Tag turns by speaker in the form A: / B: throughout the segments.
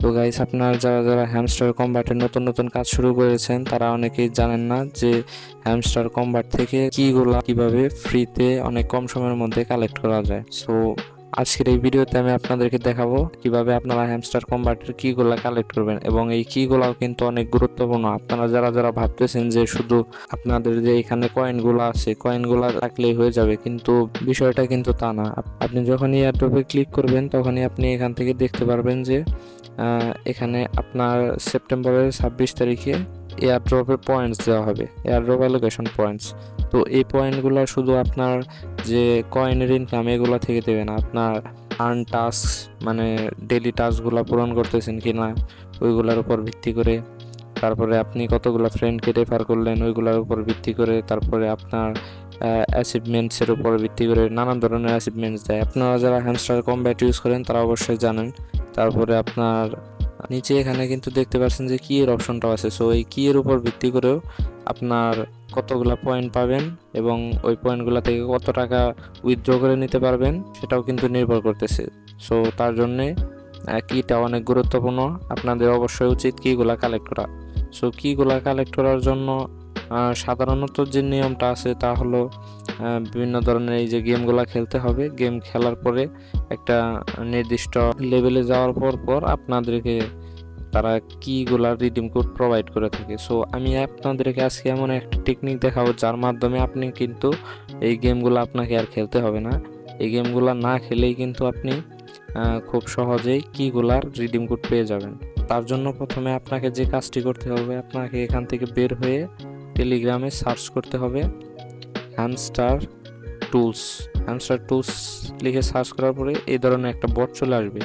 A: তো গাইস, আপনারা যারা যারা হ্যামস্টার কম্বাটের নতুন নতুন কাজ শুরু করেছেন তারা অনেকেই জানেন না যে হ্যামস্টার কম্বাট থেকে কিগুলা কিভাবে ফ্রিতে অনেক কম সময়ের মধ্যে কালেক্ট করা যায়। সো আজকের এই ভিডিওতে আমি আপনাদেরকে দেখাবো কিভাবে আপনারা হ্যামস্টার কম্বাটের কিগুলা কালেক্ট করবেন, এবং এই কিগুলাও কিন্তু অনেক গুরুত্বপূর্ণ। আপনারা যারা যারা ভাবতেছেন যে শুধু আপনাদের যে এখানে কয়েনগুলো আছে কয়েনগুলা রাখলেই হয়ে যাবে, কিন্তু বিষয়টা কিন্তু তা না। আপনি যখন এয়ারড্রপে ক্লিক করবেন তখনই আপনি এখান থেকে দেখতে পারবেন যে এখানে আপনার সেপ্টেম্বরের 26 তারিখে এয়ারড্রপের পয়েন্টস দেওয়া হবে, এয়ারড্রপ অ্যালোকেশন পয়েন্টস। তো এই পয়েন্টগুলো শুধু আপনার যে কয়েনের ইনকাম এগুলো থেকে দেবে না, আপনার আর্ন টাস্ক মানে ডেলি টাস্কগুলো পূরণ করতেছেন কিনা ওইগুলোর উপর ভিত্তি করে, তারপরে আপনি কতগুলো ফ্রেন্ডকে রেফার করলেন ওইগুলোর উপর ভিত্তি করে, তারপরে আপনার অ্যাচিভমেন্টসের উপর ভিত্তি করে নানান ধরনের অ্যাচিভমেন্টস দেয়। আপনারা যারা হ্যামস্টার কম্ব্যাট ইউজ করেন তারা অবশ্যই জানেন। তারপরে আপনার নিচে এখানে কিন্তু দেখতে পাচ্ছেন যে কি এর অপশনটাও আছে। সো এই কি এর উপর ভিত্তি করেও আপনার কতগুলা পয়েন্ট পাবেন এবং ওই পয়েন্টগুলো থেকে কত টাকা উইথড্র করে নিতে পারবেন সেটাও কিন্তু নির্ভর করতেছে। সো তার জন্যে কিটা অনেক গুরুত্বপূর্ণ। আপনাদের অবশ্যই উচিত কিগুলা কালেক্ট করা। সো কিগুলা কালেক্ট করার জন্য সাধারণত যে নিয়মটা আছে তা হলো বিভিন্ন ধরনের এই যে গেমগুলা খেলতে হবে। গেম খেলার পরে একটা নির্দিষ্ট লেভেলে যাওয়ার পর আপনাদেরকে তারা কিগুলা রিডিম কোড প্রোভাইড করে থাকে। সো আমি আপনাদেরকে আজকে এমন একটা টেকনিক দেখাবো যার মাধ্যমে আপনি কিন্তু এই গেমগুলো আপনাকে আর খেলতে হবে না। এই গেমগুলো না খেলেই কিন্তু আপনি খুব সহজেই কিগুলার রিডিম কোড পেয়ে যাবেন। তার জন্য প্রথমে আপনাকে যে কাজটি করতে হবে, আপনাকে এখান থেকে বের হয়ে টেলিগ্রামে সার্চ করতে হবে হ্যামস্টার টুলস। হ্যামস্টার টুলস লিখে সার্চ করার পরে এই ধরনের একটা বট চলে আসবে।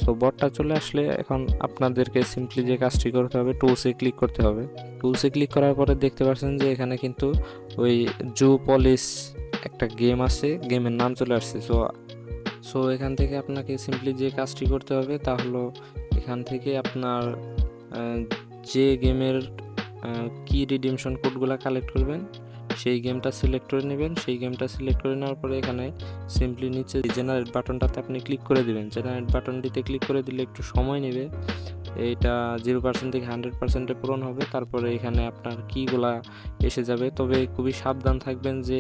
A: সো বটটা চলে আসলে এখন আপনাদেরকে সিম্পলি যে কাজটি করতে হবে, টুলসে ক্লিক করতে হবে। টুলসে ক্লিক করার পরে দেখতে পাচ্ছেন যে এখানে কিন্তু ওই জু পলিস একটা গেম আছে, গেমের নাম চলে আসছে। সো সো এখান থেকে আপনাকে সিম্পলি যে কাজটি করতে হবে তা হলো এখান থেকে আপনার যে গেমের কি রিডিমশন কোডগুলো কালেক্ট করবেন সেই গেমটা সিলেক্ট করে নেবেন। সেই গেমটা সিলেক্ট করে নেওয়ার পরে এখানে সিম্পলি নিচে জেনারেট বাটনটাতে আপনি ক্লিক করে দিবেন। জেনারেট বাটনটিতে ক্লিক করে দিলে একটু সময় নেবে, এইটা 0% থেকে 100%-এ পূরণ হবে। তারপরে এখানে আপনার কিগুলা এসে যাবে, তবে খুবই সাবধান থাকবেন যে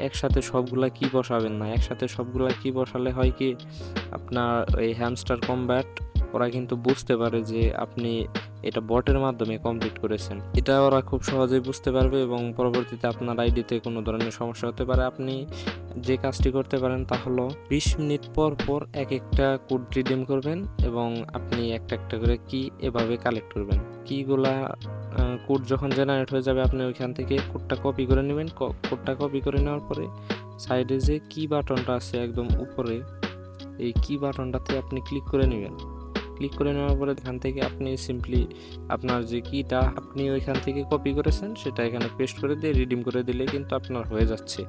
A: একসাথে সবগুলা কি বসাবেন না। একসাথে সবগুলা কি বসালে হয় কি, আপনার এই হ্যামস্টার কম্ব্যাট ওরা কিন্তু বুঝতে পারে যে আপনি এটা বটের মাধ্যমে কমপ্লিট করেছেন। এটা ওরা খুব সহজেই বুঝতে পারবে এবং পরবর্তীতে আপনার আইডিতে কোনো ধরনের সমস্যা হতে পারে। আপনি যে কাজটি করতে পারেন তা হলো 20 মিনিট পর পর এক একটা কোড রিডিম করবেন এবং আপনি একটা একটা করে কি এভাবে কালেক্ট করবেন। কিগুলা কোড যখন জেনারেট হয়ে যাবে আপনি ওইখান থেকে কোডটা কপি করে নেবেন। কোডটা কপি করে নেওয়ার পরে সাইডে যে কি বাটনটা আছে একদম উপরে, এই কি বাটনটাতে আপনি ক্লিক করে নেবেন। ক্লিক করে নেওয়ার পরে এখান থেকে আপনি সিম্পলি আপনার যে কিটা আপনি ওইখান থেকে কপি করেছেন সেটা এখানে পেস্ট করে দিয়ে রিডিম করে দিলে কিন্তু আপনার হয়ে যাচ্ছে।